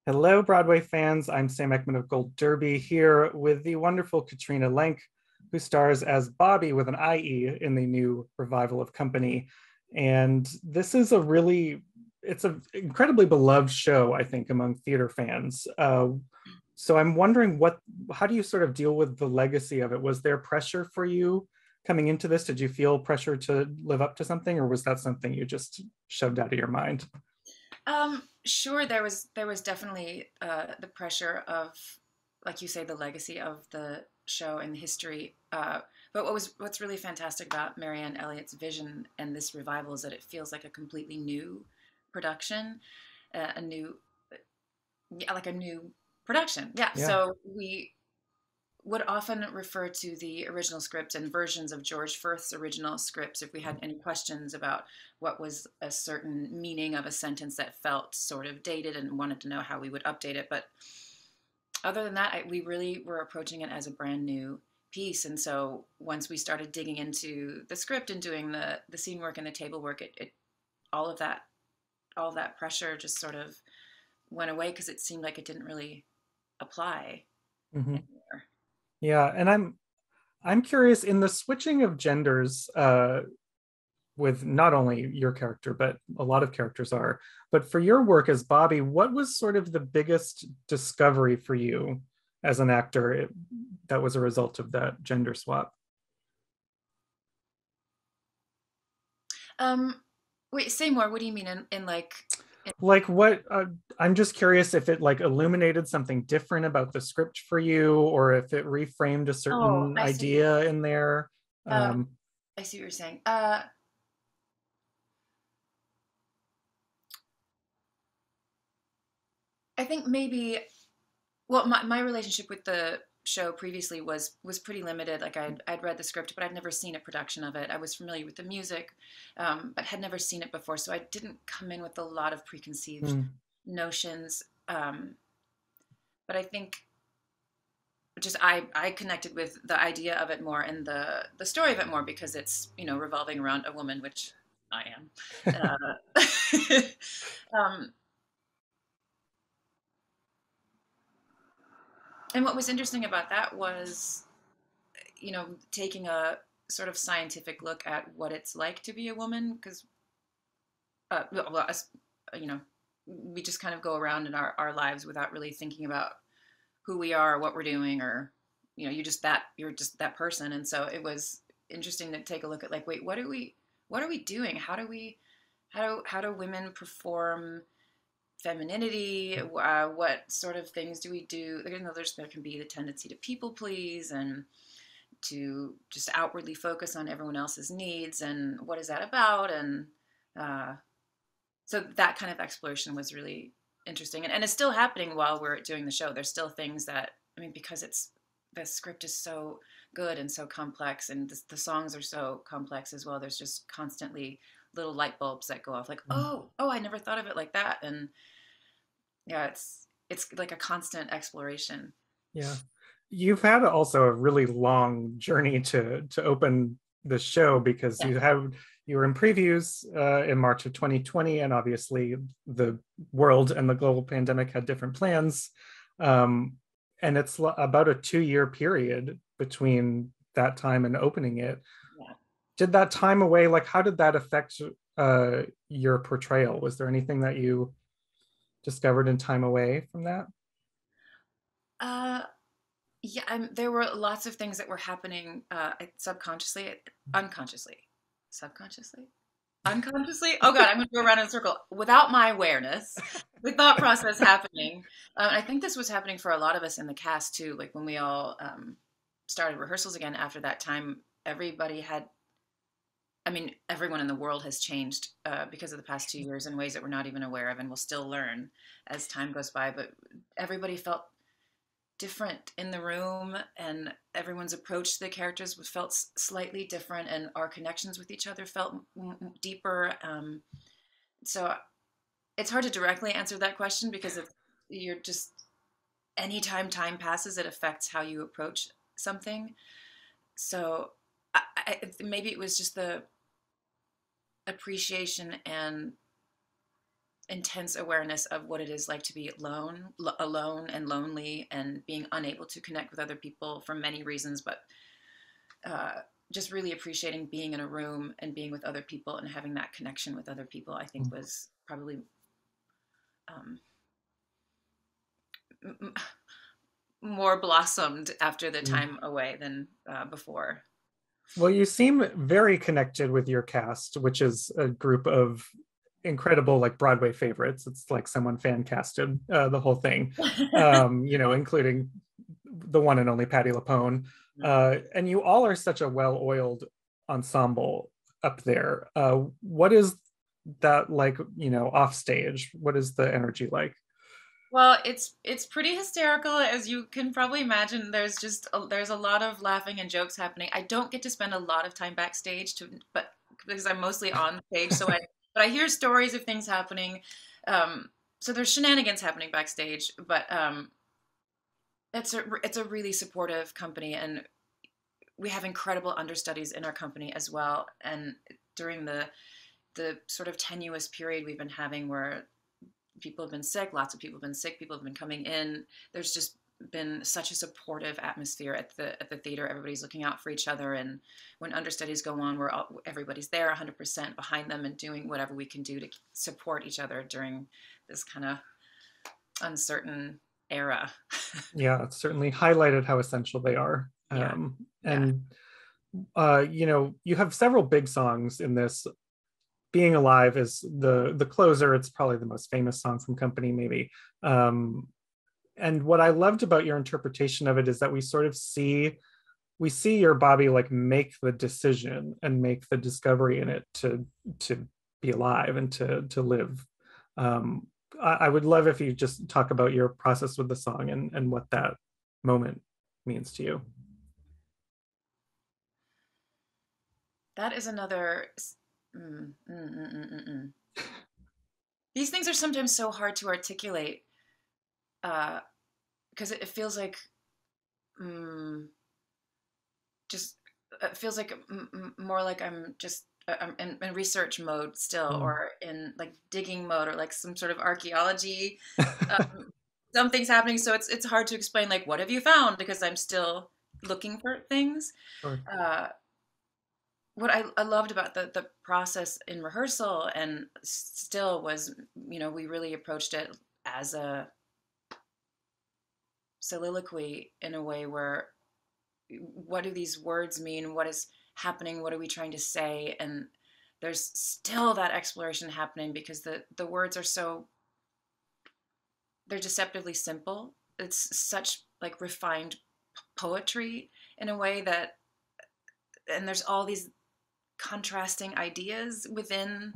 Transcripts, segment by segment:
Hello, Broadway fans. I'm Sam Eckmann of Gold Derby here with the wonderful Katrina Lenk, who stars as Bobbie with an IE in the new revival of Company. And this is it's an incredibly beloved show, I think, among theater fans. So I'm wondering how do you sort of deal with the legacy of it? Was there pressure for you coming into this? Did you feel pressure to live up to something, or was that something you just shoved out of your mind? Sure, there was definitely the pressure of, like you say, the legacy of the show and the history. But what's really fantastic about Marianne Elliott's vision and this revival is that it feels like a completely new production, a new, yeah, like a new production. Yeah. Yeah. So we would often refer to the original script and versions of George Firth's original scripts if we had any questions about what was a certain meaning of a sentence that felt sort of dated and wanted to know how we would update it. But other than that, we really were approaching it as a brand new piece. And so once we started digging into the script and doing the scene work and the table work, it all of that all of that pressure just sort of went away because it seemed like it didn't really apply Mhm. anymore. Yeah, and I'm curious in the switching of genders, with not only your character, but a lot of characters are. But for your work as Bobbie, what was sort of the biggest discovery for you as an actor that was a result of that gender swap? Um, Wait, say more. What do you mean in like in, Like what I'm just curious if it like illuminated something different about the script for you, or if it reframed a oh, certain I see. idea in there. Um, Um, I see what you're saying. I think maybe well, my relationship with the show previously was pretty limited. Like I'd read the script, but I'd never seen a production of it. I was familiar with the music, but had never seen it before, so I didn't come in with a lot of preconceived hmm, notions. But I think just I connected with the idea of it more and the story of it more because it's revolving around a woman, which I am. um, and what was interesting about that was taking a sort of scientific look at what it's like to be a woman because well, you know we just kind of go around in our lives without really thinking about who we are or what we're doing or you're just that person. And so it was interesting to take a look at like, wait, what are we doing? How do women perform femininity? What sort of things do we do? There can be the tendency to people please and to just outwardly focus on everyone else's needs, and what is that about? And uh, so that kind of exploration was really interesting, and it's still happening while we're doing the show. There's still things that, I mean, because it's the script is so good and so complex, and the songs are so complex as well. There's just constantly little light bulbs that go off, like, oh, I never thought of it like that. And yeah, it's like a constant exploration. yeah. You've had also a really long journey to open the show because Yeah. you were in previews in March of 2020, and obviously the world and the global pandemic had different plans. Um, and it's about a 2 year period between that time and opening it. Yeah. Did that time away, like how did that affect your portrayal? Was there anything that you discovered in time away from that? Uh, Yeah, there were lots of things that were happening subconsciously, unconsciously, subconsciously, unconsciously. Oh God, I'm going to go around in a circle without my awareness. The thought process happening. I think this was happening for a lot of us in the cast too. Like when we all started rehearsals again after that time, everybody had. I mean, everyone in the world has changed because of the past 2 years in ways that we're not even aware of, and we'll still learn as time goes by. But everybody felt different in the room, and everyone's approach to the characters felt slightly different, and our connections with each other felt deeper. So it's hard to directly answer that question because you're just anytime time passes, it affects how you approach something. So maybe it was just the appreciation and intense awareness of what it is like to be alone and lonely, and being unable to connect with other people for many reasons, but just really appreciating being in a room and being with other people and having that connection with other people, I think was probably more blossomed after the time away than before. Well, you seem very connected with your cast, which is a group of incredible like Broadway favorites. It's like someone fan casted the whole thing, including the one and only Patti LuPone. And you all are such a well-oiled ensemble up there. What is that like, off stage? What is the energy like? Well, it's pretty hysterical, as you can probably imagine. There's a lot of laughing and jokes happening. I don't get to spend a lot of time backstage, but because I'm mostly on stage, but I hear stories of things happening. So there's shenanigans happening backstage, but it's a really supportive company, and we have incredible understudies in our company as well. And during the sort of tenuous period we've been having, where people have been sick, lots of people have been sick, people have been coming in, there's just been such a supportive atmosphere at the theater. Everybody's looking out for each other, and when understudies go on, everybody's there 100% behind them and doing whatever we can do to support each other during this kind of uncertain era. Yeah, it's certainly highlighted how essential they are. And you have several big songs in this. Being Alive is the closer. It's probably the most famous song from Company, maybe. And what I loved about your interpretation of it is that we sort of see your Bobbie like make the decision and make the discovery in it to be alive and to live. I would love if you just talk about your process with the song and what that moment means to you. That is another. These things are sometimes so hard to articulate, because it feels like more like I'm just I'm in research mode still, or in like digging mode, or like some sort of archaeology. Something's happening, so it's hard to explain like what have you found, because I'm still looking for things. Sure. What I loved about the process in rehearsal and still was, we really approached it as a soliloquy in a way where, what do these words mean? What is happening? What are we trying to say? And there's still that exploration happening, because the words are they're deceptively simple. It's such like refined poetry in a way that, and there's all these contrasting ideas within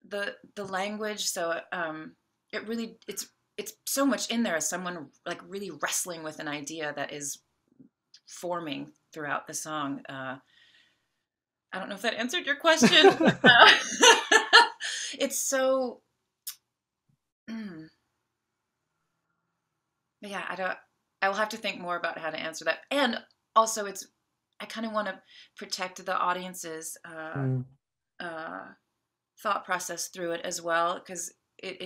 the language. So it's so much in there as someone like really wrestling with an idea that is forming throughout the song. I don't know if that answered your question. It's so yeah, I will have to think more about how to answer that. And also I kind of want to protect the audience's thought process through it as well, because it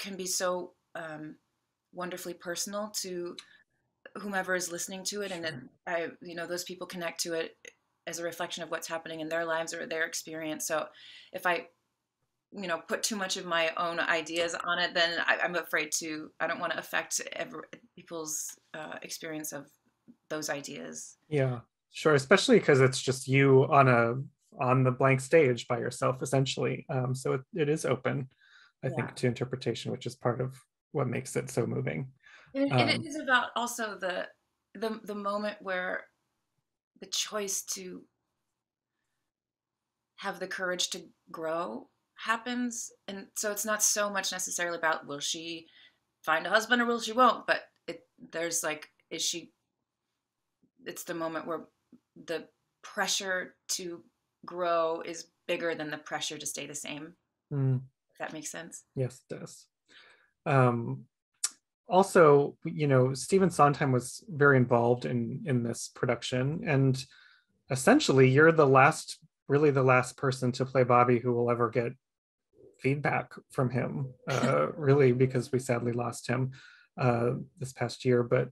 can be so wonderfully personal to whomever is listening to it. And then those people connect to it as a reflection of what's happening in their lives or their experience. So if I put too much of my own ideas on it, then I'm afraid I don't want to affect people's experience of those ideas. Yeah, sure. Especially because it's just you on the blank stage by yourself, essentially. So it is open, I think, to interpretation, which is part of what makes it so moving. It is about also the moment where the choice to have the courage to grow happens. And so it's not so much necessarily about will she find a husband or will she won't, but there's like, it's the moment where the pressure to grow is bigger than the pressure to stay the same. If that makes sense. Yes, it does. Also, Stephen Sondheim was very involved in this production, and essentially you're really the last person to play Bobbie who will ever get feedback from him, really, because we sadly lost him this past year. But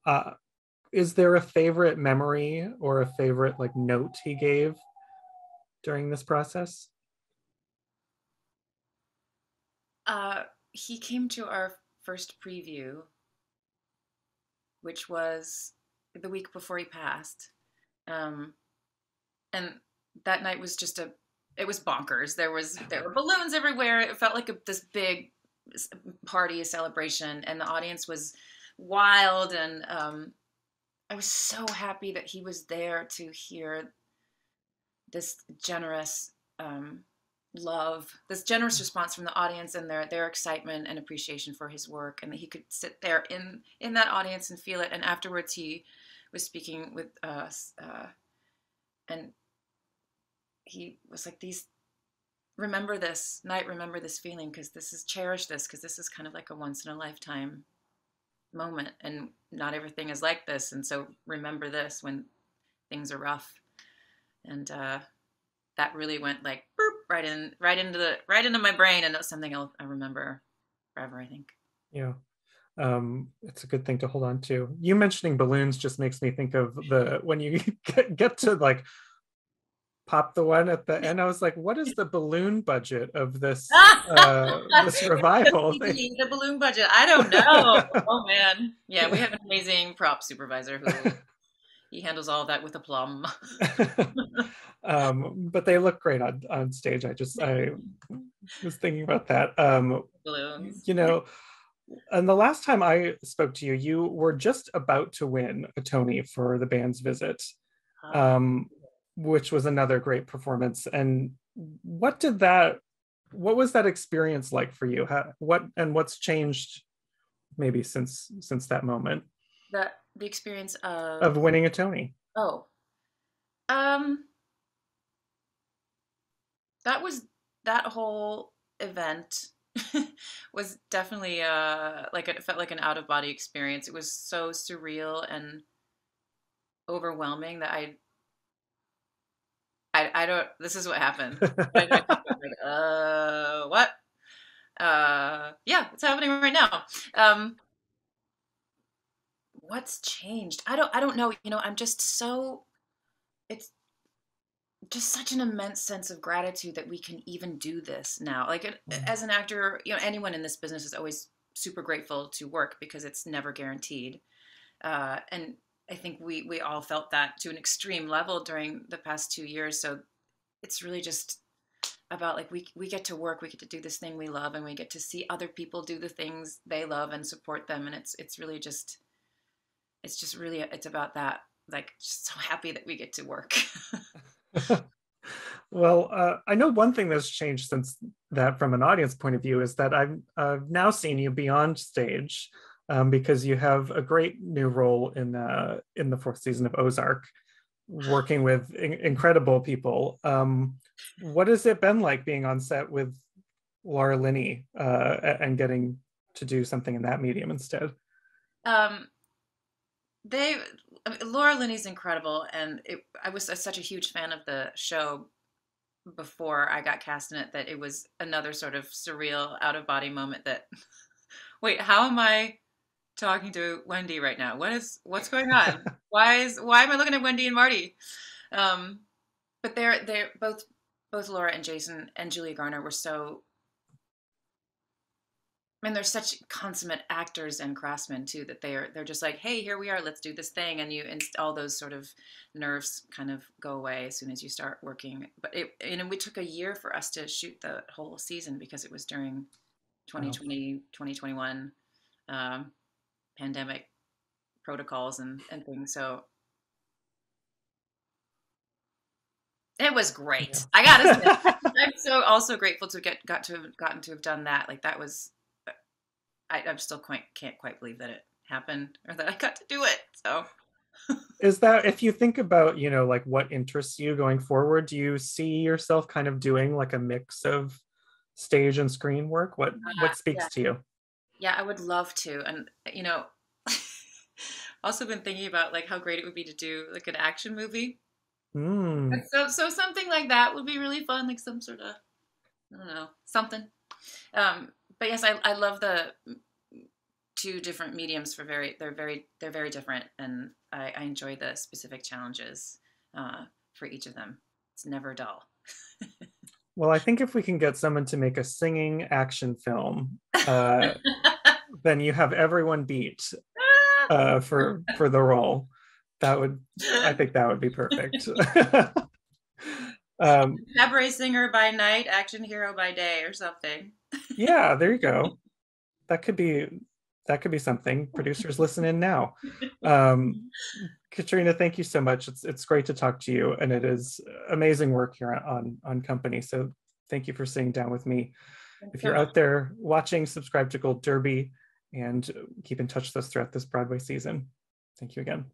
uh, is there a favorite memory or a favorite like note he gave during this process? He came to our first preview, which was the week before he passed. Um, and that night was just it was bonkers. There were balloons everywhere. It felt like this big party, a celebration, and the audience was wild. And I was so happy that he was there to hear this generous love, this generous response from the audience and their excitement and appreciation for his work, and that he could sit there in that audience and feel it. And afterwards, he was speaking with us, and he was like, "These remember this night, remember this feeling, because cherish this, because this is kind of like a once in a lifetime moment, and not everything is like this, and so remember this when things are rough." And that really went like boop, right into my brain, and that's something I remember forever, I think. Yeah. It's a good thing to hold on to. You mentioning balloons just makes me think of the when you get to like pop the one at the end. I was like, what is the balloon budget of this revival thing? The balloon budget, I don't know. Oh man, yeah, we have an amazing prop supervisor who he handles all of that with aplomb. But they look great on stage. I was thinking about that. Balloons. You know, and the last time I spoke to you, you were just about to win a Tony for The Band's Visit, um, which was another great performance. And what was that experience like for you? What's changed maybe since that moment The experience of winning a Tony? Oh, um, that was that whole event was definitely like it felt like an out of body experience. It was so surreal and overwhelming that I don't. This is what happened. I like, what? Yeah, it's happening right now. Um, what's changed? I don't know. I'm just so. It's just such an immense sense of gratitude that we can even do this now. Like as an actor, anyone in this business is always super grateful to work because it's never guaranteed. And I think we all felt that to an extreme level during the past 2 years. So it's really just about like we get to work, we get to do this thing we love, and we get to see other people do the things they love and support them. And it's really just it's about that. Like just so happy that we get to work. Well, I know one thing that's changed since that, from an audience point of view, is that I've now seen you beyond stage, because you have a great new role in the fourth season of Ozark, working with incredible people. What has it been like being on set with Laura Linney, and getting to do something in that medium instead? Um, they Laura Linney's incredible, and I was such a huge fan of the show before I got cast in it that it was another sort of surreal out of body moment that wait, how am I talking to Wendy right now? What's going on? Why am I looking at Wendy and Marty? Um, but they're both Laura and Jason and Julia Garner were so, I mean, they're such consummate actors and craftsmen too that they're just like, hey, here we are, let's do this thing, and all those sort of nerves kind of go away as soon as you start working. But we took a year for us to shoot the whole season because it was during 2020 2021 pandemic protocols and things. So it was great. Yeah. I gotta say, I'm so also grateful to gotten to have done that. Like that was. I'm still can't quite believe that it happened or that I got to do it. So is that, if you think about, like what interests you going forward, do you see yourself kind of doing like a mix of stage and screen work? What speaks to you? Yeah, I would love to. And also been thinking about like how great it would be to do like an action movie. Mm. So something like that would be really fun, like some sort of I don't know, something. But yes, I love the two different mediums they're very different, and I enjoy the specific challenges for each of them. It's never dull. Well, I think if we can get someone to make a singing action film, then you have everyone beat for the role. That would, I think that would be perfect. Cabaret singer by night, action hero by day, or something. Yeah, there you go. That could be something. Producers, listen in now. Katrina, thank you so much. It's great to talk to you, and it is amazing work here on Company. So thank you for sitting down with me. Thanks If so you're much. out there watching, subscribe to Gold Derby and keep in touch with us throughout this Broadway season. Thank you again.